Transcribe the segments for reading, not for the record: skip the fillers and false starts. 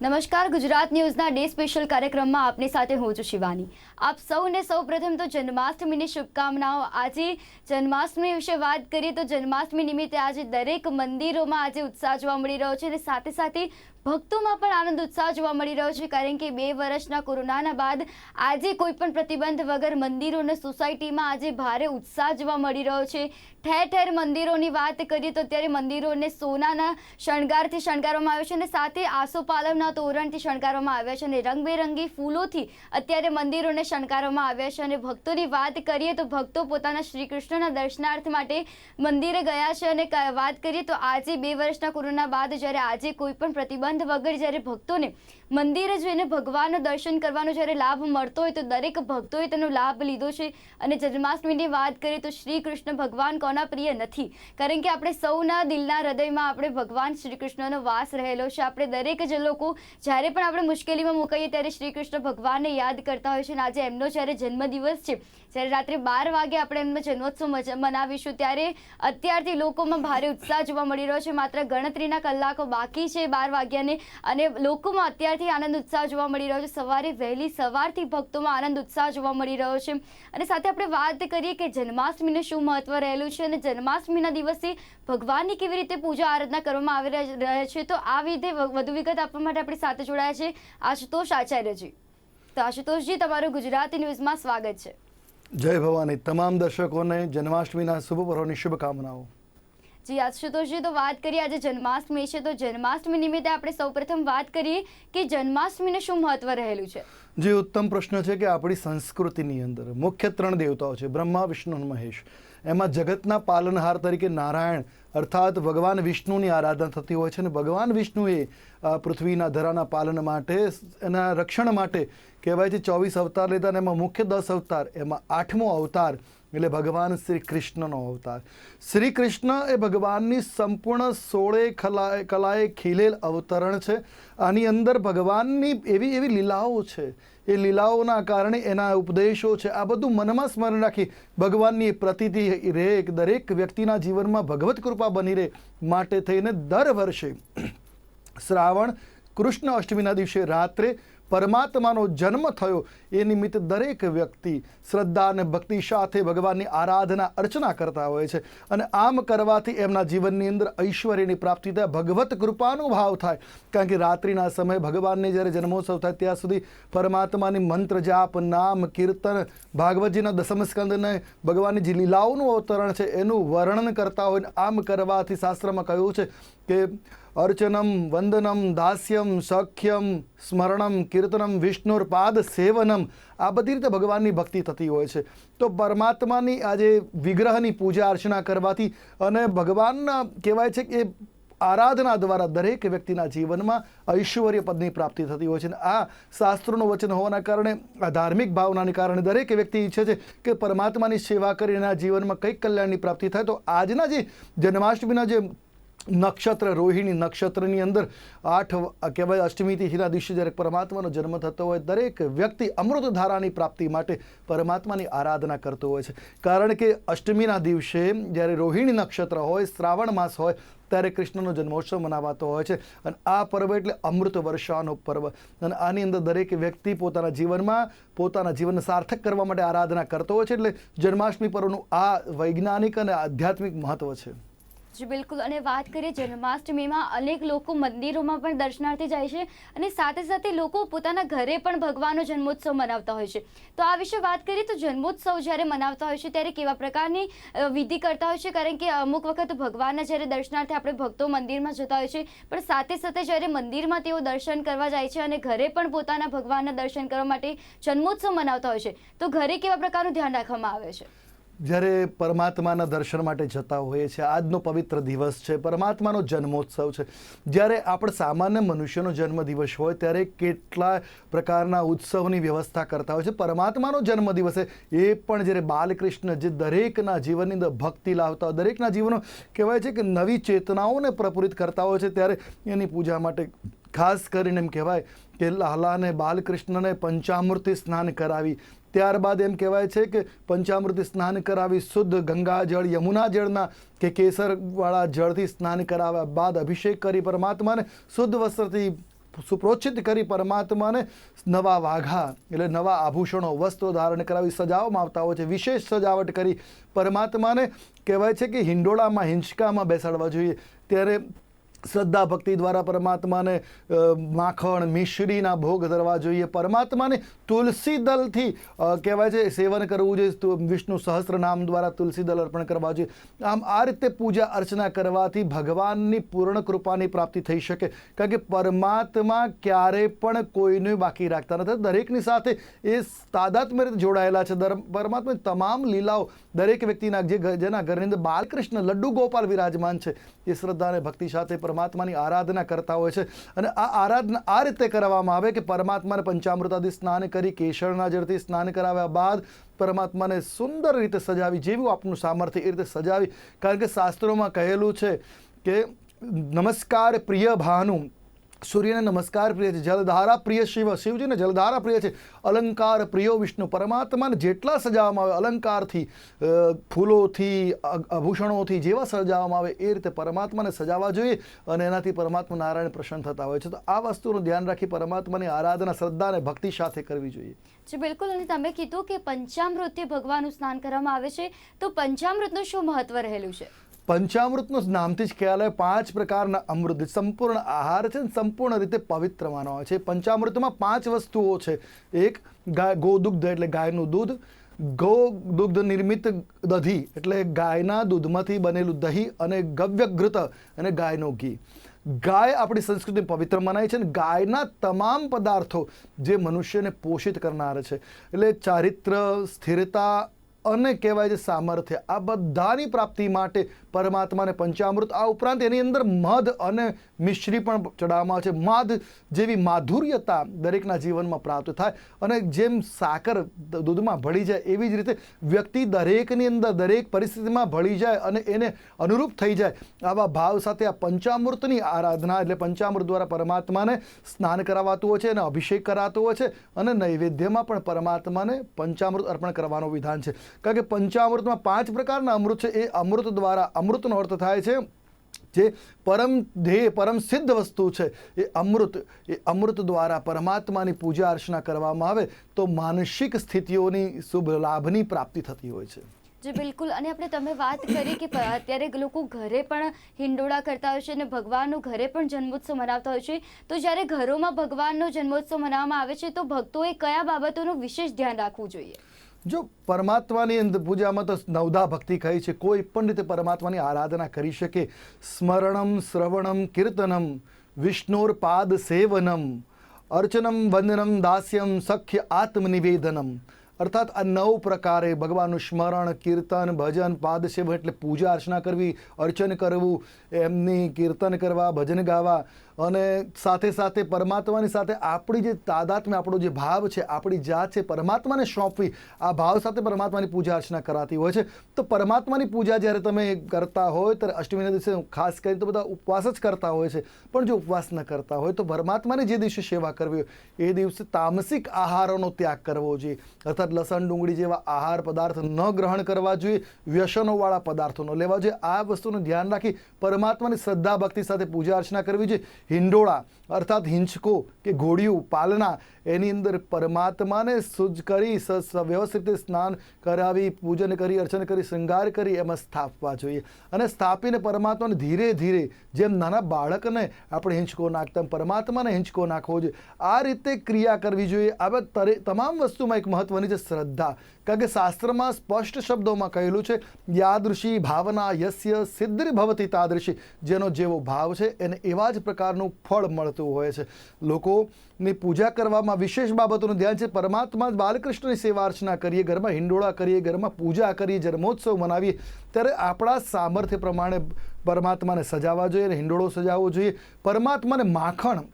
નમસ્કાર, Gujarat ન્યૂઝના day special કાર્યક્રમમાં આપની સાથે હું છું શિવાની। આપ સૌને સૌપ્રથમ તો જન્માષ્ટમીની શુભકામનાઓ। આજે જન્માષ્ટમી વિશે વાત કરીએ તો જન્માષ્ટમી નિમિત્તે આજે દરેક મંદિરોમાં આજે ઉત્સાહ જોવા મળી રહ્યો છે અને સાથે સાથે ભક્તોમાં પણ આનંદ ઉત્સાહ જોવા મળી રહ્યો છે, કારણ કે 2 વર્ષના કોરોનાના બાદ આજે કોઈ પણ પ્રતિબંધ વગર મંદિરો અને સોસાયટીમાં આજે ભારે ઉત્સાહ જોવા મળી રહ્યો છે। ઠેર ઠેર મંદિરોની વાત કરીએ તો અત્યારે મંદિરોને સોનાના શણગારથી શણગારવામાં આવ્યો છે અને સાથે આસોપાલવના તોરણથી શણગારવામાં આવ્યા છે અને રંગબેરંગી ફૂલોથી અત્યારે મંદિરોને શણગારવામાં આવ્યા છે। અને ભક્તોની વાત કરીએ તો ભક્તો પોતાના શ્રી કૃષ્ણના દર્શનાર્થ માટે મંદિરે ગયા છે અને વાત કરીએ તો આજે 2 વર્ષના કોરોના બાદ જ્યારે આજે કોઈ પણ પ્રતિબંધ વગર જ્યારે ભક્તોને મંદિરે જઈને ભગવાનનું દર્શન કરવાનો જ્યારે લાભ મળતો હોય તો દરેક ભક્તોએ તેનો લાભ લીધો છે। અને જન્માષ્ટમીની વાત કરીએ તો શ્રી કૃષ્ણ ભગવાન કોના પ્રિય નથી, કારણ કે આપણે સૌના દિલના હૃદયમાં આપણે ભગવાન શ્રી કૃષ્ણનો વાસ રહેલો છે। આપણે દરેક જ લોકો જ્યારે પણ આપણે મુશ્કેલીમાં મુકાઈએ ત્યારે શ્રી કૃષ્ણ ભગવાનને યાદ કરતા હોય છે અને આજે એમનો જ્યારે જન્મદિવસ છે, જ્યારે રાત્રે 12 વાગે આપણે એમનો જન્મોત્સવ મનાવીશું ત્યારે અત્યારથી લોકોમાં ભારે ઉત્સાહ જોવા મળી રહ્યો છે। માત્ર ગણતરીના કલાકો બાકી છે 12 વાગ્યાને અને લોકોમાં અત્યારથી આનંદ ઉત્સાહ જોવા મળી રહ્યો છે। સવારે વહેલી સવારથી ભક્તોમાં આનંદ ઉત્સાહ જોવા મળી રહ્યો છે અને સાથે આપણે વાત કરીએ કે જન્માષ્ટમીનું શું મહત્વ રહેલું છે અને જન્માષ્ટમીના દિવસે ભગવાનની કેવી રીતે પૂજા આરાધના કરવામાં આવી રહે છે, તો આ વિશે વધુ વિગત આપવા માટે આપણી સાથે જોડાયા છે આશુતોષ આચાર્યજી। તો આશુતોષજી, તમારું ગુજરાતી ન્યૂઝમાં સ્વાગત છે। જય ભવાની। તમામ દર્શકોને જન્માષ્ટમીના શુભ પર્વની શુભકામનાઓ। જી આશુતોષજી, તો વાત કરીએ આજે જન્માષ્ટમી છે તો જન્માષ્ટમી નિમિત્તે આપણે સૌપ્રથમ વાત કરીએ કે જન્માષ્ટમીનું શું મહત્વ રહેલું છે। જે ઉત્તમ પ્રશ્ન છે કે આપણી સંસ્કૃતિની અંદર મુખ્ય 3 દેવતાઓ છે, બ્રહ્મા, વિષ્ણુ અને મહેશ। એમાં જગતના પાલનહાર તરીકે નારાયણ અર્થાત ભગવાન વિષ્ણુની આરાધના થતી હોય છે અને ભગવાન વિષ્ણુએ પૃથ્વીના ધરાના પાલન માટે, એના રક્ષણ માટે કહેવાય છે 24 અવતાર લીધા અને એમાં મુખ્ય 10 અવતાર, એમાં 8મો અવતાર એટલે ભગવાન શ્રી કૃષ્ણનો અવતાર। શ્રી કૃષ્ણ એ ભગવાનની સંપૂર્ણ 16 કલાએ ખીલેલ અવતરણ છે। આની અંદર ભગવાનની એવી લીલાઓ છે, એ લીલાઓના કારણે એના ઉપદેશો છે, આ બધું મનમાં સ્મરણ રાખી ભગવાનની પ્રતીતિ રહે, દરેક વ્યક્તિના જીવનમાં ભગવત કૃપા બની રહે માટે થઈને દર વર્ષે શ્રાવણ કૃષ્ણ અષ્ટમીના દિવસે રાત્રે પરમાત્માનો જન્મ થયો એ નિમિત્તે દરેક વ્યક્તિ શ્રદ્ધા અને ભક્તિ સાથે ભગવાનની આરાધના અર્ચના કરતા હોય છે અને આમ કરવાથી એમના જીવનની અંદર ઐશ્વર્યની પ્રાપ્તિ થાય, ભગવત કૃપાનો ભાવ થાય, કારણ કે રાત્રિના સમયે ભગવાનને જ્યારે જન્મોત્સવ થાય ત્યાં સુધી પરમાત્માની મંત્ર જાપ, નામ, કીર્તન, ભાગવતજીના 10મ સ્કંદને ભગવાનની જે લીલાઓનું અવતરણ છે એનું વર્ણન કરતા હોય। આમ કરવાથી શાસ્ત્રમાં કહ્યું છે કે અર્ચનમ, વંદનમ, દાસ્યમ, સખ્યમ, સ્મરણમ, કીર્તનમ, વિષ્ણુર પાદ સેવનમ, આ બધી રીતે ભગવાનની ભક્તિ થતી હોય છે। તો પરમાત્માની આજે વિગ્રહની પૂજા અર્ચના કરવાથી અને ભગવાનના કહેવાય છે કે આરાધના દ્વારા દરેક વ્યક્તિના જીવનમાં ઐશ્વર્ય પદની પ્રાપ્તિ થતી હોય છે અને આ શાસ્ત્રોનું વચન હોવાના કારણે, આ ધાર્મિક ભાવનાને કારણે દરેક વ્યક્તિ ઈચ્છે છે કે પરમાત્માની સેવા કરીને આ જીવનમાં કંઈક કલ્યાણની પ્રાપ્તિ થાય। તો આજના જે જન્માષ્ટમીના જે નક્ષત્ર, રોહિણી નક્ષત્રની અંદર 8 કહેવાય અષ્ટમી તિથિના દિવસે જ્યારે પરમાત્માનો જન્મ થતો હોય દરેક વ્યક્તિ અમૃતધારાની પ્રાપ્તિ માટે પરમાત્માની આરાધના કરતો હોય છે, કારણ કે અષ્ટમીના દિવસે જ્યારે રોહિણી નક્ષત્ર હોય, શ્રાવણ માસ હોય ત્યારે કૃષ્ણનો જન્મોત્સવ મનાવાતો હોય છે અને આ પર્વ એટલે અમૃત વર્ષાનો પર્વ અને આની અંદર દરેક વ્યક્તિ પોતાના જીવનને સાર્થક કરવા માટે આરાધના કરતો હોય છે। એટલે જન્માષ્ટમી પર્વનું આ વૈજ્ઞાનિક અને આધ્યાત્મિક મહત્વ છે। જી બિલકુલ। અને વાત કરીએ જન્માષ્ટમીમાં અનેક લોકો મંદિરોમાં પણ દર્શનાર્થે જાય છે અને સાથે સાથે લોકો પોતાના ઘરે પણ ભગવાનનો જન્મોત્સવ મનાવતા હોય છે। તો આ વિશે વાત કરીએ તો જન્મોત્સવ જ્યારે મનાવતા હોય છે ત્યારે કેવા પ્રકારની વિધિ કરતા હોય છે, કારણ કે અમુક વખત ભગવાનના જ્યારે દર્શનાર્થે આપણે ભક્તો મંદિરમાં જતા હોય છે પણ સાથે સાથે જ્યારે મંદિરમાં તેઓ દર્શન કરવા જાય છે અને ઘરે પણ પોતાના ભગવાનના દર્શન કરવા માટે જન્મોત્સવ મનાવતા હોય છે, તો ઘરે કેવા પ્રકારનું ધ્યાન રાખવામાં આવે છે? જ્યારે પરમાત્માના દર્શન માટે જતા હોઈએ છીએ, આજનો પવિત્ર દિવસ છે, પરમાત્માનો જન્મોત્સવ છે। જ્યારે આપણે સામાન્ય મનુષ્યનો જન્મદિવસ હોય ત્યારે કેટલા પ્રકારના ઉત્સવની વ્યવસ્થા કરતા હોય છે। પરમાત્માનો જન્મદિવસે એ પણ જ્યારે બાલકૃષ્ણ જે દરેકના જીવનની અંદર ભક્તિ લાવતા હોય, દરેકના જીવનો કહેવાય છે કે નવી ચેતનાઓને પ્રફુલ્લિત કરતા હોય છે, ત્યારે એની પૂજા માટે ખાસ કરીને એમ કહેવાય કે લાલાને બાલકૃષ્ણને પંચામૃતિ સ્નાન કરાવી, ત્યારબાદ એમ કહેવાય છે કે પંચામૃતિ સ્નાન કરાવી, શુદ્ધ ગંગાજળ, યમુના જળના કે કેસરવાળા જળથી સ્નાન કરાવ્યા બાદ અભિષેક કરી પરમાત્માને શુદ્ધ વસ્ત્રથી સુપ્રોચ્છિત કરી પરમાત્માને નવા વાઘા એટલે નવા આભૂષણો વસ્ત્રો ધારણ કરાવી સજાવવામાં આવતા હોય છે. વિશેષ સજાવટ કરી પરમાત્માને કહેવાય છે કે હિંડોળામાં હિંચકામાં બેસાડવા જોઈએ. ત્યારે શ્રદ્ધા ભક્તિ દ્વારા પરમાત્માને માખણ મિશ્રીના ભોગ ધરવા જોઈએ. પરમાત્માને તુલસી દલથી કહેવાય છે સેવન કરવું જોઈએ. વિષ્ણુ સહસ્ત્ર નામ દ્વારા તુલસી દલ અર્પણ કરવા જોઈએ. આમ આ રીતે પૂજા અર્ચના કરવાથી ભગવાનની પૂર્ણ કૃપાની પ્રાપ્તિ થઈ શકે. કારણ કે પરમાત્મા ક્યારે પણ કોઈને બાકી રાખતા નથી. દરેકની સાથે એ તાદાત્મ્ય રીતે જોડાયેલા છે. પરમાત્માની તમામ લીલાઓ દરેક વ્યક્તિના જેના ઘરની અંદર બાલકૃષ્ણ લડ્ડુ ગોપાલ વિરાજમાન છે એ શ્રદ્ધા અને ભક્તિ સાથે પરમાત્માની આરાધના કરતા હોય છે. અને આ આરાધના આ રીતે કરવામાં આવે કે પરમાત્માને પંચામૃતાથી સ્નાન કરી કેશરના જળથી સ્નાન કરાવ્યા બાદ પરમાત્માને સુંદર રીતે સજાવી, જેવું આપનું સામર્થ્ય એ રીતે સજાવી. કારણ કે શાસ્ત્રોમાં કહેલું છે કે નમસ્કાર પ્રિય ભાનુ, સૂર્યને નમસ્કાર પ્રિય છે. જલધારા પ્રિય શિવ, શિવજીને જલધારા પ્રિય છે. અલંકાર પ્રિયો વિષ્ણુ, પરમાત્માને જેટલા સજાવવામાં આવે અલંકારથી, ફૂલોથી, આભૂષણોથી જેવા સજાવવામાં આવે એ રીતે પરમાત્માને સજાવવા જોઈએ. અને એનાથી પરમાત્મા નારાયણ પ્રસન્ન થતા હોય છે. તો આ વસ્તુનું ધ્યાન રાખી પરમાત્માની આરાધના શ્રદ્ધા અને ભક્તિ સાથે કરવી જોઈએ. જી બિલકુલ. અને તમે કીધું કે પંચામૃતથી ભગવાનનું સ્નાન કરવામાં આવે છે, તો પંચામૃતનું શું મહત્વ રહેલું છે? પંચામૃતનું નામથી જ ખ્યાલ આવે 5 પ્રકારના અમૃત સંપૂર્ણ આહાર છે, સંપૂર્ણ રીતે પવિત્ર માનવામાં આવે છે. પંચામૃતમાં 5 વસ્તુઓ છે. એક ગોદુગ્ધ એટલે ગાયનું દૂધ, ગોદુગ્ધ નિર્મિત દધી એટલે ગાયના દૂધમાંથી બનેલું દહીં, અને ગવ્યઘૃત અને ગાયનું ઘી. ગાય આપણી સંસ્કૃતિ પવિત્ર મનાય છે. અને ગાયના તમામ પદાર્થો જે મનુષ્યને પોષિત કરનાર છે. એટલે ચારિત્ર, સ્થિરતા અને કહેવાય છે સામર્થ્ય, આ બધાની પ્રાપ્તિ માટે પરમાત્માને પંચામૃત, આ ઉપરાંત એની અંદર મધ અને મિશ્રી પણ ચડાવવામાં આવે છે. મધ જેવી માધુર્યતા દરેકના જીવનમાં પ્રાપ્ત થાય. અને જેમ સાકર દૂધમાં ભળી જાય એવી જ રીતે વ્યક્તિ દરેકની અંદર દરેક પરિસ્થિતિમાં ભળી જાય અને એને અનુરૂપ થઈ જાય. આવા ભાવ સાથે આ પંચામૃતની આરાધના એટલે પંચામૃત દ્વારા પરમાત્માને સ્નાન કરાવાતું હોય છે અને અભિષેક કરાતો હોય છે. અને નૈવેદ્યમાં પણ પરમાત્માને પંચામૃત અર્પણ કરવાનું વિધાન છે. કારણ કે પંચામૃતમાં 5 પ્રકારના અમૃત છે. એ અમૃત દ્વારા, અમૃતનો અર્થ થાય છે જે પરમ ધ્યેય, પરમ સિદ્ધ વસ્તુ છે એ અમૃત દ્વારા પરમાત્માની પૂજા અર્ચના કરવામાં આવે તો માનસિક સ્થિતિઓની શુભ લાભની પ્રાપ્તિ થતી હોય છે. જી બિલકુલ. અને તમે વાત કરી કે અત્યારે લોકો ઘરે પણ હિંડોળા કરતા હોય છે અને ભગવાનનો ઘરે પણ જન્મોત્સવ મનાવતા હોય છે. તો જ્યારે ઘરોમાં ભગવાનનો જન્મોત્સવ મનાવવામાં આવે છે તો ભક્તોએ કયા બાબતોનું વિશેષ ધ્યાન રાખવું જોઈએ? જો પરમાત્માની અંદર પૂજામાં તો નવધા ભક્તિ કહી છે. કોઈ પણ રીતે પરમાત્માની આરાધના કરી શકે. સ્મરણમ, શ્રવણમ, કીર્તનમ, વિષ્ણુર પાદ સેવનમ, અર્ચનમ, વંદનમ, દાસ્યમ, સખ્ય, આત્મનિવેદનમ. અર્થાત આ 9 પ્રકારે ભગવાનનું સ્મરણ, કીર્તન, ભજન, પાદ સેવન એટલે પૂજા અર્ચના કરવી, અર્ચન કરવું, એમની કીર્તન કરવા, ભજન ગાવા, અને સાથે સાથે પરમાત્માની સાથે આપણી જે તાદાત્મ્ય, આપણો જે ભાવ છે, આપણી જાત છે પરમાત્માને સોંપવી. આ ભાવ સાથે પરમાત્માની પૂજા અર્ચના કરાતી હોય છે. તો પરમાત્માની પૂજા જ્યારે તમે કરતા હોય ત્યારે અષ્ટમીના દિવસે ખાસ કરીને તો બધા ઉપવાસ જ કરતા હોય છે. પણ જો ઉપવાસ ન કરતા હોય તો પરમાત્માની જે દિવસે સેવા કરવી હોય એ દિવસે તામસિક આહારોનો ત્યાગ કરવો જોઈએ. અર્થાત લસણ, ડુંગળી જેવા આહાર પદાર્થ ન ગ્રહણ કરવા જોઈએ, વ્યસનોવાળા પદાર્થો ન લેવા જોઈએ. આ વસ્તુનું ધ્યાન રાખી પરમાત્માની શ્રદ્ધા ભક્તિ સાથે પૂજા અર્ચના કરવી જોઈએ. હિંડોળા અર્થાત હિંચકો કે ઘોડિયું, પાલના, એની અંદર પરમાત્માને શુદ્ધ કરી વ્યવસ્થિત રીતે સ્નાન કરાવી, પૂજન કરી, અર્ચન કરી, શૃંગાર કરી એમાં સ્થાપવા જોઈએ. અને સ્થાપીને પરમાત્માને ધીરે ધીરે જેમ નાના બાળકને આપણે હિંચકો નાખતા પરમાત્માને હિંચકો નાખવો જોઈએ. આ રીતે ક્રિયા કરવી જોઈએ. આ તમામ વસ્તુમાં એક મહત્વની છે શ્રદ્ધા. કારણ કે શાસ્ત્રમાં સ્પષ્ટ શબ્દોમાં કહેલું છે યાદૃશી ભાવના યસ્ય સિદ્ધિ ભવતી તાદૃશી. જેનો જેવો ભાવ છે એને એવા જ પ્રકારનું ફળ મળતું હોય છે. લોકોની પૂજા કરવામાં વિશેષ બાબતોનું ધ્યાન છે. પરમાત્મા બાલકૃષ્ણની સેવા અર્ચના કરીએ, ઘરમાં હિંડોળા કરીએ, ઘરમાં પૂજા કરીએ, જન્મોત્સવ મનાવીએ ત્યારે આપણા સામર્થ્ય પ્રમાણે પરમાત્માને સજાવવા જોઈએ અને હિંડોળો સજાવવો જોઈએ. પરમાત્માને માખણ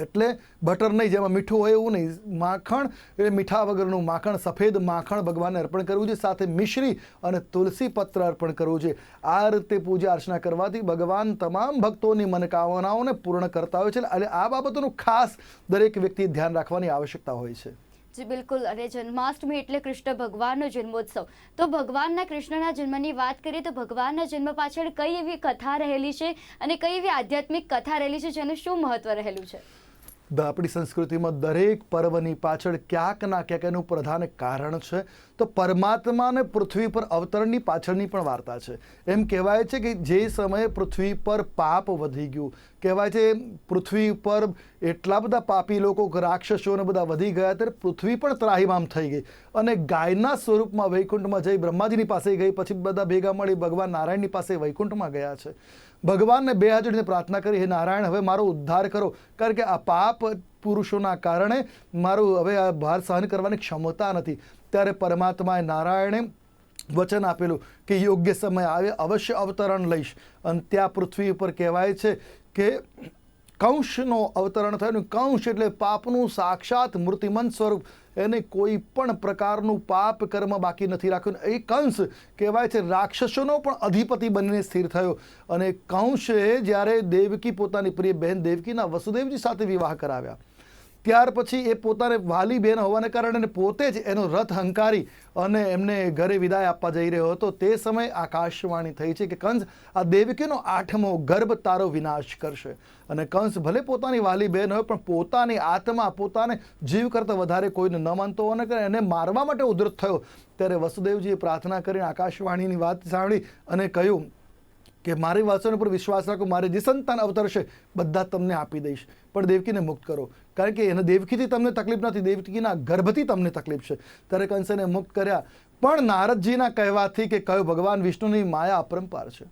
એટલે બટર નહીં, જેમાં મીઠું હોય એવું નહીં, માખણ એ મીઠા વગરનું માખણ, સફેદ માખણ ભગવાનને અર્પણ કરવું જોઈએ. સાથે મિશ્રી અને તુલસી પત્ર અર્પણ કરવું જોઈએ. આ રીતે પૂજા અર્ચના કરવાથી ભગવાન તમામ ભક્તોની મનોકામનાઓને પૂર્ણ કરતા હોય છે. એટલે આ બાબતોનું ખાસ દરેક વ્યક્તિએ ધ્યાન રાખવાની આવશ્યકતા હોય છે. જી બિલકુલ. અને જન્માષ્ટમી એટલે કૃષ્ણ ભગવાનનો જન્મોત્સવ. તો ભગવાનના કૃષ્ણના જન્મની વાત કરીએ તો ભગવાનના જન્મ પાછળ કઈ એવી કથા રહેલી છે અને કઈ એવી આધ્યાત્મિક કથા રહેલી છે જેનું શું મહત્વ રહેલું છે? આપણી સંસ્કૃતિમાં દરેક પર્વની પાછળ ક્યાંક ના ક્યાંક એનું પ્રધાન કારણ છે. તો પરમાત્માને પૃથ્વી પર અવતરણની પાછળની પણ વાર્તા છે. એમ કહેવાય છે કે જે સમયે પૃથ્વી પર પાપ વધી ગયું, કહેવાય છે પૃથ્વી પર એટલા બધા પાપી લોકો, રાક્ષસોને બધા વધી ગયા, ત્યારે પૃથ્વી પણ ત્રાહિમામ થઈ ગઈ અને ગાયના સ્વરૂપમાં વૈકુંઠમાં જઈ બ્રહ્માજીની પાસે ગઈ. પછી બધા ભેગા મળી ભગવાન નારાયણની પાસે વૈકુંઠમાં ગયા છે. ભગવાનને બે હાથ જોડીને પ્રાર્થના કરી, હે નારાયણ, હવે મારો ઉદ્ધાર કરો, કારણ કે આ પાપ પુરુષોના કારણે મારું હવે આ ભાર સહન કરવાની ક્ષમતા નથી. ત્યારે પરમાત્માએ નારાયણે વચન આપેલું કે યોગ્ય સમય આવે અવશ્ય અવતરણ લઈશ. અને ત્યાં પૃથ્વી ઉપર કહેવાય છે કે કંસનો અવતરણ થયું. કંસ એટલે પાપનું સાક્ષાત મૂર્તિમંત સ્વરૂપ, એને કોઈ પણ પ્રકારનું પાપ કર્મ બાકી નથી રાખ્યું. એ કંસ કહેવાય છે રાક્ષસોનો પણ અધિપતિ બનીને સ્થિર થયો. અને કંસે જ્યારે દેવકી પોતાની પ્રિય બહેન દેવકીના વસુદેવજી સાથે વિવાહ કરાવ્યા, ત્યાર પછી એ પોતાને વાલી બહેન હોવાને કારણે પોતે જ એનો રથ હંકારી અને એમને ઘરે વિદાય આપવા જઈ રહ્યો હતો. તે સમયે આકાશવાણી થઈ છે કે કંસ, આ દેવકીનો 8મો ગર્ભ તારો વિનાશ કરશે. અને કંસ ભલે પોતાની વાલી બહેન હોય, પણ પોતાની આત્મા, પોતાને જીવ કરતાં વધારે કોઈને ન માનતો હોવાને કારણે એને મારવા માટે ઉદ્ધત થયો. ત્યારે વસુદેવજીએ પ્રાર્થના કરીને આકાશવાણીની વાત સાંભળી અને કહ્યું કે મારી વાતોને પર વિશ્વાસ રાખો, મારે જે સંતાન અવતરશે બધા તમને આપી દઈશ, પણ દેવકીને મુક્ત કરો, કારણ કે એને દેવકીથી તમને તકલીફ નથી, દેવકીના ગર્ભથી તમને તકલીફ છે. ત્યારે કંસને મુક્ત કર્યા. પણ નારદજીના કહેવાથી કે કયો ભગવાન વિષ્ણુની માયા અપરંપાર છે,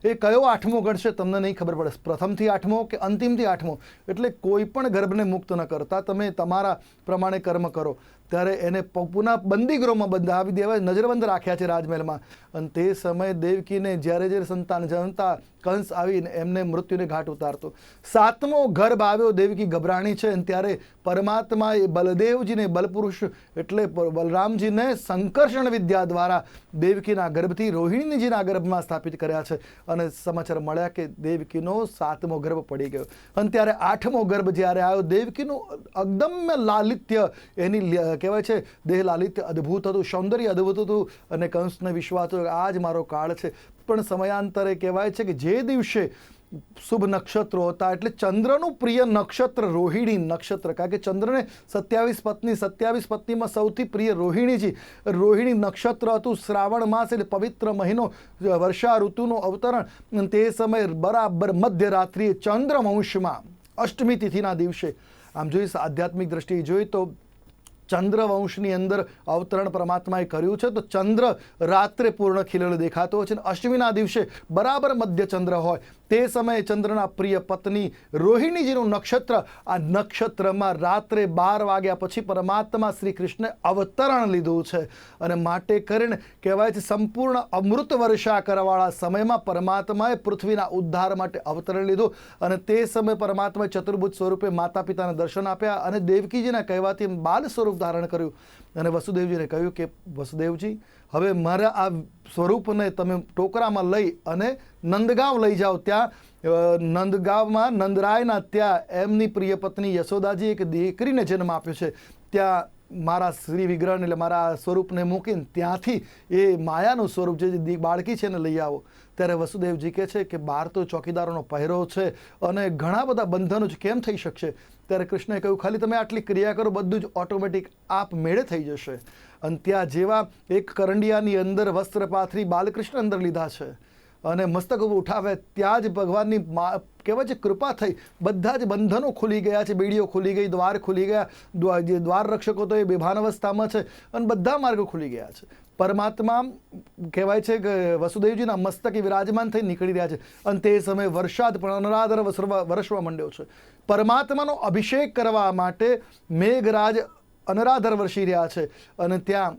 એ કયો 8મો ગણશે તમને નહીં ખબર પડે, પ્રથમથી 8મો કે અંતિમથી 8મો. એટલે કોઈ પણ ગર્ભને મુક્ત ન કરતા તમે તમારા પ્રમાણે કર્મ કરો. ત્યારે એને પુનઃ બંદીગૃહમાં બંધાવી દેવાય, નજરબંધ રાખ્યા છે રાજમહેલમાં. અને તે સમયે દેવકીને જ્યારે સંતાન જનતા કંસ આવીને એમને મૃત્યુને ઘાટ ઉતારતો. 7મો ગર્ભ આવ્યો, દેવકી ગભરાણી છે. અને ત્યારે પરમાત્માએ બલદેવજીને, બલપુરુષ એટલે બલરામજીને સંકર્ષણ વિદ્યા દ્વારા દેવકીના ગર્ભથી રોહિણીજીના ગર્ભમાં સ્થાપિત કર્યા છે. અને સમાચાર મળ્યા કે દેવકીનો 7મો ગર્ભ પડી ગયો. અને ત્યારે 8મો ગર્ભ જ્યારે આવ્યો, દેવકીનું અગદમ્ય લાલિત્ય, એની કહેવાય છે દેહ લાલિત્ય અદ્ભુત હતું, સૌંદર્ય અદ્ભુત હતું. અને કંસને વિશ્વાસ હતો કે આ જ મારો કાળ છે. પણ સમયાંતરે કહેવાય છે કે જે દિવસે શુભ નક્ષત્રો હતા, એટલે ચંદ્રનું પ્રિય નક્ષત્ર રોહિણી નક્ષત્ર, કારણ કે ચંદ્રને 27 પત્નીમાં સૌથી પ્રિય રોહિણીજી, રોહિણી નક્ષત્ર હતું. શ્રાવણ માસ એટલે પવિત્ર મહિનો, વર્ષા ઋતુનું અવતરણ. તે સમયે બરાબર મધ્યરાત્રિએ ચંદ્રવંશમાં અષ્ટમી તિથિના દિવસે, આમ જોઈ આધ્યાત્મિક દ્રષ્ટિએ જોઈએ તો ચંદ્રવંશની અંદર અવતરણ પરમાત્માએ કર્યું છે. તો ચંદ્ર રાત્રે પૂર્ણ ખીલેલો દેખાતો હોય છે, અને અષ્ટમીના દિવસે બરાબર મધ્ય ચંદ્ર હોય. તે સમયે ચંદ્રના પ્રિય પત્ની રોહિણીજીનું નક્ષત્ર, આ નક્ષત્રમાં રાત્રે 12 વાગ્યા પછી પરમાત્મા શ્રી કૃષ્ણે અવતરણ લીધું છે. અને માટે કરીને કહેવાય છે સંપૂર્ણ અમૃત વર્ષા કરવાવાળા સમયમાં પરમાત્માએ પૃથ્વીના ઉદ્ધાર માટે અવતરણ લીધું. અને તે સમયે પરમાત્માએ ચતુર્ભુજ સ્વરૂપે માતા પિતાને દર્શન આપ્યા અને દેવકીજીના કહેવાથી બાલ સ્વરૂપ ધારણ કર્યું. અને વસુદેવજીને કહ્યું કે વસુદેવજી, હવે મારા આ સ્વરૂપને તમે ટોકરામાં લઈ અને નંદગાંવ લઈ જાઓ. ત્યાં નંદગાંવમાં નંદરાયના ત્યાં એમની પ્રિય પત્ની યશોદાજી એક દીકરીને જન્મ આપ્યો છે. ત્યાં મારા શ્રી વિગ્રહને એટલે મારા સ્વરૂપને મૂકીને ત્યાંથી એ માયાનું સ્વરૂપ જે બાળકી છે એને લઈ આવો. ત્યારે વસુદેવજી કહે છે કે બહાર તો ચોકીદારોનો પહેરો છે અને ઘણા બધા બંધનો જ કેમ થઈ શકશે. ત્યારે કૃષ્ણએ કહ્યું ખાલી તમે આટલી ક્રિયા કરો, બધું જ ઓટોમેટિક આપ મેળે થઈ જશે. અને ત્યાં જેવા એક કરંડિયાની અંદર વસ્ત્ર પાથરી બાલકૃષ્ણ અંદર લીધા છે અને મસ્તક ઉઠાવે, ત્યાં જ ભગવાનની કહેવાય છે કૃપા થઈ, બધા જ બંધનો ખુલી ગયા છે, બેડીઓ ખુલી ગઈ, દ્વાર ખુલી ગયા. જે દ્વાર રક્ષકો તો એ બેભાન અવસ્થામાં છે અને બધા માર્ગો ખુલી ગયા છે. પરમાત્મા કહેવાય છે કે વસુદેવજીના મસ્તકે વિરાજમાન થઈ નીકળી રહ્યા છે. અને તે સમયે વરસાદ પણ અનરાધાર વરસવા માંડ્યો છે. પરમાત્માનો અભિષેક કરવા માટે મેઘરાજ અનરાધાર વરસી રહ્યા છે. અને ત્યાં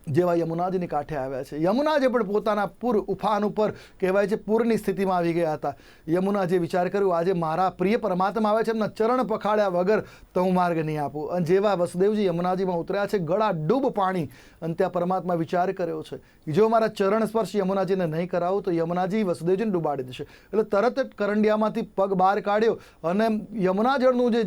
જેવા યમુનાજીની કાંઠે આવ્યા છે, યમુનાજી પણ પોતાના પૂર ઉફાન ઉપર કહેવાય છે પૂરની સ્થિતિમાં આવી ગયા હતા. યમુનાજીએ વિચાર કર્યો આજે મારા પ્રિય પરમાત્મા આવે છે, એમના ચરણ પખાડ્યા વગર તો હું માર્ગ નહીં આપું. અને જેવા વસુદેવજી યમુનાજીમાં ઉતર્યા છે, ગળા ડૂબ પાણી, અને ત્યાં પરમાત્મા વિચાર કર્યો છે જો મારા ચરણ સ્પર્શ યમુનાજીને નહીં કરાવું તો યમુનાજી વસુદેવજીને ડૂબાડી દેશે. એટલે તરત જ કરંડિયામાંથી પગ બહાર કાઢ્યો અને યમુના જળનું જે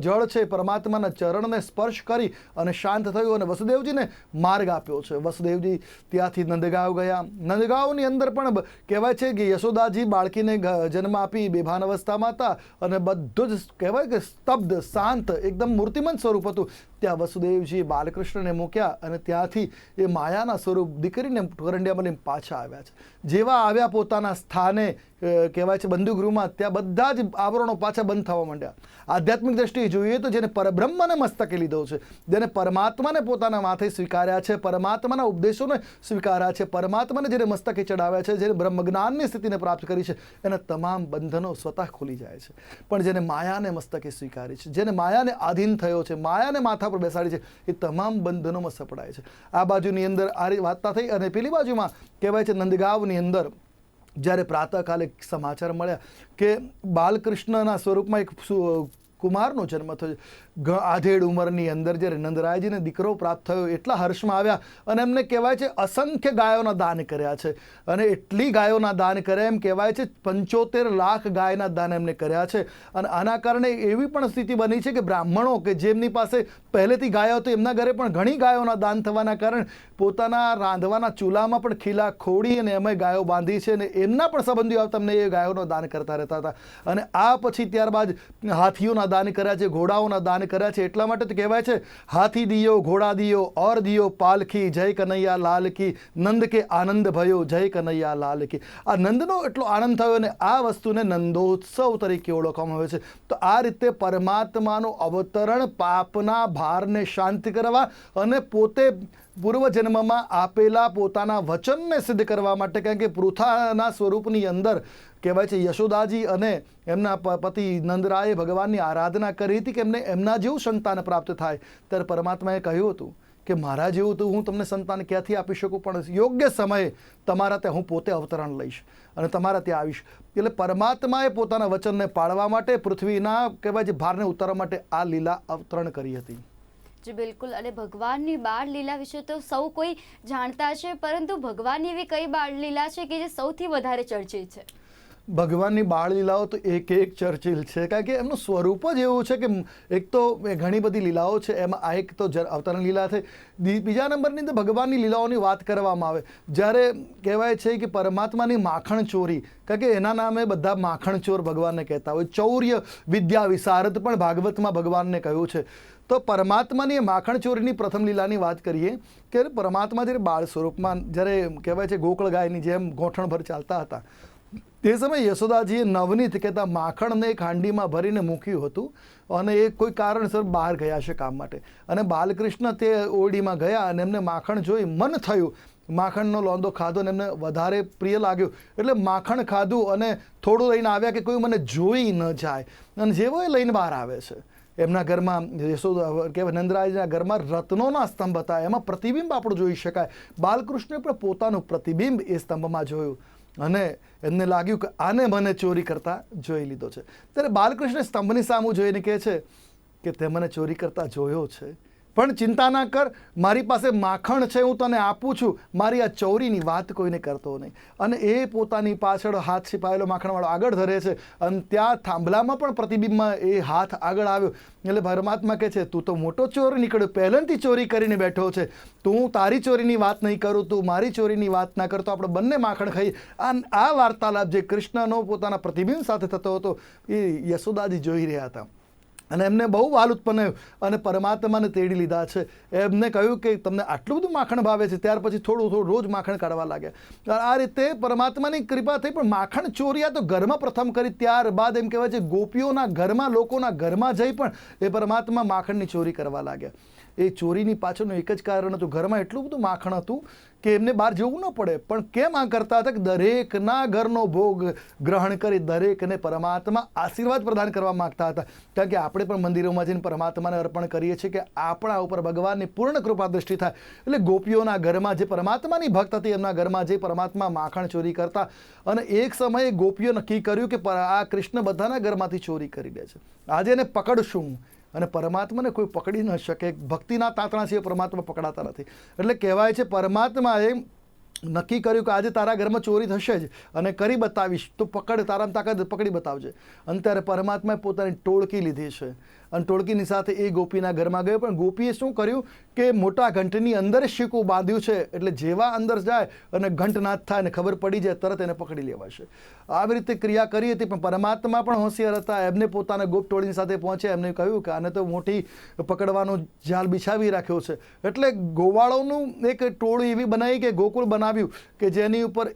જળ છે પરમાત્માના ચરણને સ્પર્શ કરી અને શાંત થયું અને વસુદેવજીને માર્ગ આપ્યો થયો છે. વસુદેવજી ત્યાંથી નંદગાંવ ગયા. નંદગાંવની અંદર પણ કહેવાય છે કે યશોદાજી બાળકીને જન્મ આપી બેભાન અવસ્થામાં હતા અને બધું જ કહેવાય કે સ્તબ્ધ શાંત એકદમ મૂર્તિમંત સ્વરૂપ હતું. ત્યાં વસુદેવજી બાલકૃષ્ણને મૂક્યા અને ત્યાંથી એ માયાના સ્વરૂપ દીકરીને કરંડિયામાં લઈને પાછા આવ્યા છે. જેવા આવ્યા પોતાના સ્થાને કહેવાય છે બંધુગૃહમાં, ત્યાં બધા જ આવરણો પાછા બંધ થવા માંડ્યા. આધ્યાત્મિક દ્રષ્ટિએ જોઈએ તો જેને પરબ્રહ્મને મસ્તકે લીધો છે, જેને પરમાત્માને પોતાના માથે સ્વીકાર્યા છે, પરમાત્માના ઉપદેશોને સ્વીકાર્યા છે, પરમાત્માને જેને મસ્તકે ચડાવ્યા છે, જેને બ્રહ્મજ્ઞાનની સ્થિતિને પ્રાપ્ત કરી છે, એના તમામ બંધનો સ્વતઃ ખુલી જાય છે. પણ જેને માયાને મસ્તકે સ્વીકારી છે, જેને માયાને આધીન થયો છે, માયાને માથા પર બેસાડી છે, એ તમામ બંધનોમાં સપડાય છે. આ બાજુની અંદર આ વાર્તા થઈ અને પેલી બાજુમાં કહેવાય છે નંદગાંવની અંદર જ્યારે પ્રાતઃકાલે સમાચાર મળ્યા કે બાલકૃષ્ણના સ્વરૂપમાં એક કુમારનો જન્મ થયો. આધેડ ઉંમરની અંદર જ્યારે નંદરાયજીને દીકરો પ્રાપ્ત થયો એટલા હર્ષમાં આવ્યા અને એમને કહેવાય છે અસંખ્ય ગાયોના દાન કર્યા છે. અને એટલી ગાયોના દાન કર્યા એમ કહેવાય છે 75 લાખ ગાયના દાન એમને કર્યા છે. અને આના કારણે એવી પણ સ્થિતિ બની છે કે બ્રાહ્મણો કે જેમની પાસે પહેલેથી ગાયો હતી એમના ઘરે પણ ઘણી ગાયોના દાન થવાના કારણે પોતાના રાંધવાના ચૂલામાં પણ ખીલા ખોડી અને એમાં ગાયો બાંધી છે અને એમના પણ સંબંધીઓ આવતા એમને એ ગાયોનો દાન કરતા રહેતા હતા. અને આ પછી ત્યારબાદ હાથીઓના દાન કર્યા છે, ઘોડાઓના દાન કર્યા છે. એટલા માટે તો કહેવાય છે હાથી દિયો, ઘોડા દિયો, ઓર દિયો પાલખી, જય કનૈયા લાલ કી, નંદ કે આનંદ ભયો, જય કનૈયા લાલ કી. આ નંદનો એટલો આનંદ થયો અને આ વસ્તુને નંદોત્સવ તરીકે ઓળખવામાં આવે છે. તો આ રીતે પરમાત્માનું અવતરણ પાપના ભારને શાંતિ કરવા અને પોતે પૂર્વજન્મમાં આપેલા પોતાના વચનને સિદ્ધ કરવા માટે, કારણ કે પૃથાના સ્વરૂપની અંદર કહેવાય છે યશોદાજી અને એમના પતિ નંદરાયે ભગવાનની આરાધના કરી હતી કે એમને એમના જેવું સંતાન પ્રાપ્ત થાય. ત્યારે પરમાત્માએ કહ્યું હતું કે મારા જેવું તો હું તમને સંતાન ક્યાંથી આપી શકું, પણ યોગ્ય સમયે તમારા ત્યાં હું પોતે અવતરણ લઈશ અને તમારા ત્યાં આવીશ. એટલે પરમાત્માએ પોતાના વચનને પાળવા માટે પૃથ્વીના કહેવાય છે ભારને ઉતારવા માટે આ લીલા અવતરણ કરી હતી. જી બિલકુલ. અને ભગવાનની બાળ લીલા વિશે તો સૌ કોઈ જાણતા છે, પરંતુ ભગવાનની એવી કઈ બાળ લીલા છે કે જે સૌથી વધારે ચર્ચિત છે? ભગવાનની બાળ લીલાઓ તો એક ચર્ચિલ છે, કારણ કે એમનું સ્વરૂપ જ એવું છે કે એક તો ઘણી બધી લીલાઓ છે, એમાં આ એક તો અવતરણ લીલા છે. બીજા નંબરની અંદર ભગવાનની લીલાઓની વાત કરવામાં આવે જ્યારે કહેવાય છે કે પરમાત્માની માખણ ચોરી, કારણ કે એના નામે બધા માખણ ચોર ભગવાનને કહેતા હોય. ચૌર્ય વિદ્યા વિશારદ પણ ભાગવતમાં ભગવાનને કહ્યું છે. તો પરમાત્માની માખણ ચોરીની પ્રથમ લીલાની વાત કરીએ કે પરમાત્મા જ્યારે બાળ સ્વરૂપમાં જ્યારે કહેવાય છે ગોકળ ગાયની જેમ ગોઠણભર ચાલતા હતા તે સમયે યશોદાજીએ નવનીત કહેતા માખણને એક હાંડીમાં ભરીને મૂક્યું હતું અને એ કોઈ કારણસર બહાર ગયા છે કામ માટે. અને બાલકૃષ્ણ તે ઓરડીમાં ગયા અને એમને માખણ જોઈ મન થયું, માખણનો લોંદો ખાધો અને એમને વધારે પ્રિય લાગ્યું એટલે માખણ ખાધું અને થોડું લઈને આવ્યા કે કોઈ મને જોઈ ન જાય. અને જેવો એ લઈને બહાર આવે છે એમના ઘરમાં યશોદા કહેવાય નંદરાયના ઘરમાં રત્નોના સ્તંભ હતા, એમાં પ્રતિબિંબ આપણું જોઈ શકાય. બાલકૃષ્ણે પણ પોતાનું પ્રતિબિંબ એ સ્તંભમાં જોયું અને એમને લાગ્યું કે આને મને ચોરી કરતા જોઈ લીધો છે. ત્યારે બાલકૃષ્ણ સ્તંભની સામું જોઈને કહે છે કે તે મને ચોરી કરતા જોયો છે, પણ ચિંતા ના કર, મારી પાસે માખણ છે, હું તને આપું છું, મારી આ ચોરીની વાત કોઈને કરતો નહીં. અને એ પોતાની પાછળ હાથ છિપાયેલો માખણવાળો આગળ ધરે છે અને ત્યાં થાંભલામાં પણ પ્રતિબિંબમાં એ હાથ આગળ આવ્યો. એટલે પરમાત્મા કહે છે તું તો મોટો ચોર નીકળ્યો, પહેલેથી ચોરી કરીને બેઠો છે, તું તારી ચોરીની વાત નહીં કરું, તું મારી ચોરીની વાત ના કરતો, આપણે બંને માખણ ખાઈ. આ વાર્તાલાપ જે કૃષ્ણનો પોતાના પ્રતિબિંબ સાથે થતો હતો એ યશોદાજી જોઈ રહ્યા હતા અને એમને બહુ વાલ ઉત્પન્ન થયું અને પરમાત્માને તેડી લીધા છે. એમને કહ્યું કે તમને આટલું બધું માખણ ભાવે છે. ત્યાર પછી થોડું થોડું રોજ માખણ કાઢવા લાગ્યા. આ રીતે પરમાત્માની કૃપા થઈ. પણ માખણ ચોરિયા તો ઘરમાં પ્રથમ કરી, ત્યારબાદ એમ કહેવાય છે ગોપીઓના ઘરમાં, લોકોના ઘરમાં જઈ પણ એ પરમાત્મા માખણની ચોરી કરવા લાગ્યા. એ ચોરીની પાછળનું એક જ કારણ હતું, ઘરમાં એટલું બધું માખણ હતું કે એમને બહાર જવું ન પડે. પણ કેમ આ કરતા હતા કે દરેકના ઘરનો ભોગ ગ્રહણ કરી દરેકને પરમાત્મા આશીર્વાદ પ્રદાન કરવા માગતા હતા. કારણ કે આપણે પણ મંદિરોમાં જઈને પરમાત્માને અર્પણ કરીએ છીએ કે આપણા ઉપર ભગવાનની પૂર્ણ કૃપા દૃષ્ટિ થાય. એટલે ગોપીઓના ઘરમાં જે પરમાત્માની ભક્ત હતી એમના ઘરમાં જે પરમાત્મા માખણ ચોરી કરતા. અને એક સમયે ગોપીઓ નક્કી કર્યું કે આ કૃષ્ણ બધાના ઘરમાંથી ચોરી કરી દે છે, આજે એને પકડશું. અને પરમાત્માને કોઈ પકડી ન શકે, ભક્તિના તાતણા સિવાય પરમાત્મા પકડાતા નથી. એટલે કહેવાય છે પરમાત્માએ નક્કી કર્યું કે આજે તારા ઘરમાં ચોરી થશે જ અને કરી બતાવીશ, તો તારામાં તાકાત પકડી બતાવજે. અને ત્યારે પરમાત્માએ પોતાની ટોળકી લીધી છે અને ટોળકીની સાથે એ ગોપીના ઘરમાં ગયો. પણ ગોપીએ શું કર્યું કે મોટા ઘંટની અંદર શીકું બાંધ્યું છે, એટલે જેવા અંદર જાય અને ઘંટનાદ થાય ને ખબર પડી જાય તરત એને પકડી લેવાશે. આવી રીતે ક્રિયા કરી હતી. પણ પરમાત્મા પણ હોશિયાર હતા. એમને પોતાના ગોપ ટોળીની સાથે પહોંચ્યા. એમને કહ્યું કે આને તો મોટી પકડવાનો જાલ બિછાવી રાખ્યો છે. એટલે ગોવાળોનું એક ટોળું એવી બનાવી કે ગોકુળ બનાવ્યું કે જેની ઉપર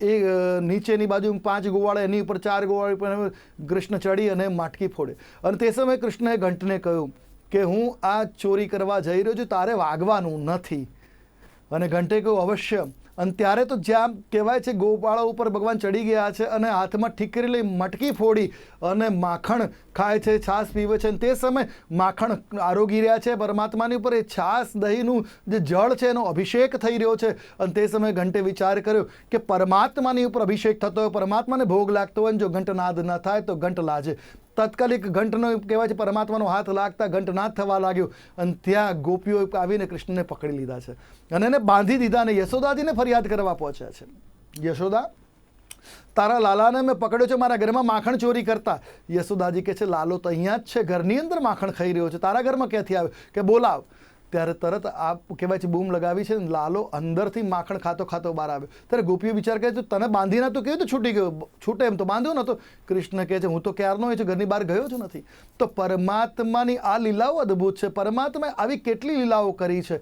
નીચેની બાજુ 5 ગોવાળા, એની ઉપર 4 ગોવાળ પર કૃષ્ણ ચડી અને માટકી ફોડે. અને તે સમયે કૃષ્ણએ ઘંટને કહ્યું કે હું આ ચોરી કરવા જઈ રહ્યો છું, તારે વાગવાનું નથી. અને ઘંટે કહ્યું અવશ્ય. અને ત્યારે તો જ્યાં કહેવાય છે ગોપાળા ઉપર ભગવાન ચડી ગયા છે અને હાથમાં ઠીકરી લઈ મટકી ફોડી અને માખણ ખાય છે, છાશ પીવે છે. અને તે સમયે માખણ આરોગી રહ્યા છે પરમાત્માની ઉપર. એ છાશ દહીંનું જે જળ છે એનો અભિષેક થઈ રહ્યો છે. અને તે સમયે ઘંટે વિચાર કર્યો કે પરમાત્માની ઉપર અભિષેક થતો હોય, પરમાત્માને ભોગ લાગતો હોય, જો ઘંટનાદ ન થાય તો ઘંટ લાજે. તાત્કાલિક ઘંટનો કહેવાય છે પરમાત્માનો હાથ લાગતા ઘંટનાદ થવા લાગ્યો. અને ત્યાં ગોપીઓ આવીને કૃષ્ણને પકડી લીધા છે અને એને બાંધી દીધા અને યશોદાજીને ફરિયાદ કરવા પહોંચ્યા છે. યશોદા, તારા લાલાને મેં પકડ્યો છે મારા ઘરમાં માખણ ચોરી કરતા. યશોદાજી કહે છે લાલો તો અહીંયા જ છે, ઘરની અંદર માખણ ખાઈ રહ્યો છે, તારા ઘરમાં ક્યાંથી આવ્યો કે બોલાવ. ત્યારે તરત આ કહેવાય છે બૂમ લગાવી છે. લાલો અંદરથી માખણ ખાતો ખાતો બહાર આવ્યો. ત્યારે ગોપીઓ વિચાર કરે છે તને બાંધીને તો કેવું તો છૂટી ગયો, છૂટે એમ તો બાંધ્યો નતો. કૃષ્ણ કહે છે હું તો ક્યારનો એ ઘરની બહાર ગયો જ નથી. તો પરમાત્માની આ લીલાઓ અદ્ભુત છે. પરમાત્માએ આવી કેટલી લીલાઓ કરી છે.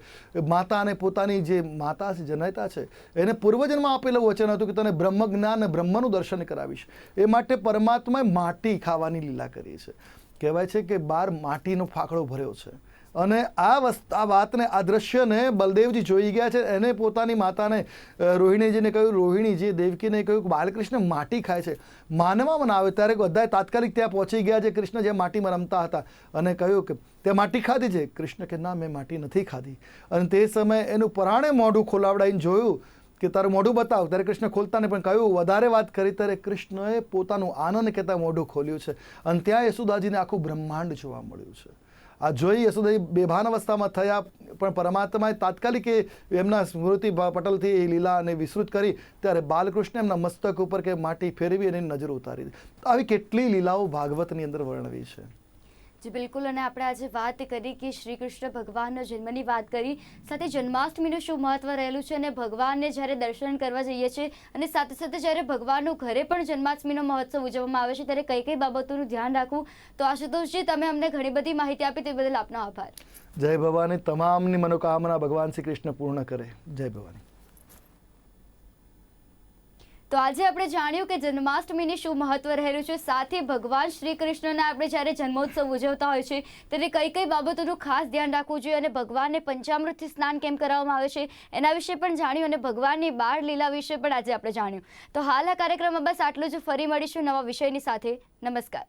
માતાને પોતાની જે માતા છે, જનયતા છે, એને પૂર્વજન્મમાં આપેલું વચન હતું કે તને બ્રહ્મ જ્ઞાન અને બ્રહ્મનું દર્શન કરાવીશ. એ માટે પરમાત્માએ માટી ખાવાની લીલા કરી છે. કહેવાય છે કે 12 માટીનો ફાકડો ભર્યો છે. અને આ વાતને, આ દ્રશ્યને બલદેવજી જોઈ ગયા છે. એને પોતાની માતાને રોહિણીજીને કહ્યું, રોહિણીજી દેવકીને કહ્યું કે બાલકૃષ્ણ માટી ખાય છે, માનવામાં આવે. ત્યારે બધાએ તાત્કાલિક ત્યાં પહોંચી ગયા છે. કૃષ્ણ જ્યાં માટીમાં રમતા હતા અને કહ્યું કે તે માટી ખાધી છે. કૃષ્ણ કે ના, મેં માટી નથી ખાધી. અને તે સમયે એનું પરાણે મોઢું ખોલાવડાવીને જોયું કે તારું મોઢું બતાવ. ત્યારે કૃષ્ણ ખોલતા ને પણ કહ્યું વધારે વાત કરી. ત્યારે કૃષ્ણએ પોતાનું આનંદ કહેતા મોઢું ખોલ્યું છે. અને ત્યાં યશોદાજીને આખું બ્રહ્માંડ જોવા મળ્યું છે. આ જોઈ યશોદાજી બેભાન અવસ્થામાં થયા. પણ પરમાત્માએ તાત્કાલિક એમના સ્મૃતિ પટલથી એ લીલા અને વિસ્તૃત કરી. ત્યારે બાલકૃષ્ણ એમના મસ્તક ઉપર કે માટી ફેરવી અને નજર ઉતારી દીધી. આવી કેટલી લીલાઓ ભાગવતની અંદર વર્ણવી છે. જી બિલકુલ. અને આપણે આજે વાત કરી કે શ્રી કૃષ્ણ ભગવાનનો જન્મની વાત કરી, સાથે જન્માષ્ટમીનું શું મહત્વ રહેલું છે અને ભગવાનને જ્યારે દર્શન કરવા જઈએ છીએ અને સાથે સાથે જ્યારે ભગવાનનું ઘરે પણ જન્માષ્ટમીનો મહોત્સવ ઉજવવામાં આવે છે ત્યારે કઈ કઈ બાબતોનું ધ્યાન રાખવું. તો આશુતોષજી, તમે અમને ઘણી બધી માહિતી આપી તે બદલ આપનો આભાર. જય ભવાની. તમામની મનોકામના ભગવાન શ્રી કૃષ્ણ પૂર્ણ કરે. જય ભવાની. તો આજે આપણે જાણ્યું કે જન્માષ્ટમીની શું મહત્વ રહેલું છે, સાથે ભગવાન શ્રી કૃષ્ણના આપણે જ્યારે જન્મોત્સવ ઉજવતા હોય છે ત્યારે કઈ કઈ બાબતોનું ખાસ ધ્યાન રાખવું જોઈએ અને ભગવાનને પંચામૃતથી સ્નાન કેમ કરાવવામાં આવે છે એના વિશે પણ જાણ્યું અને ભગવાનની બાળ લીલા વિશે પણ આજે આપણે જાણ્યું. તો હાલ આ કાર્યક્રમમાં બસ આટલું જ. ફરી મળીશું નવા વિષયની સાથે. નમસ્કાર.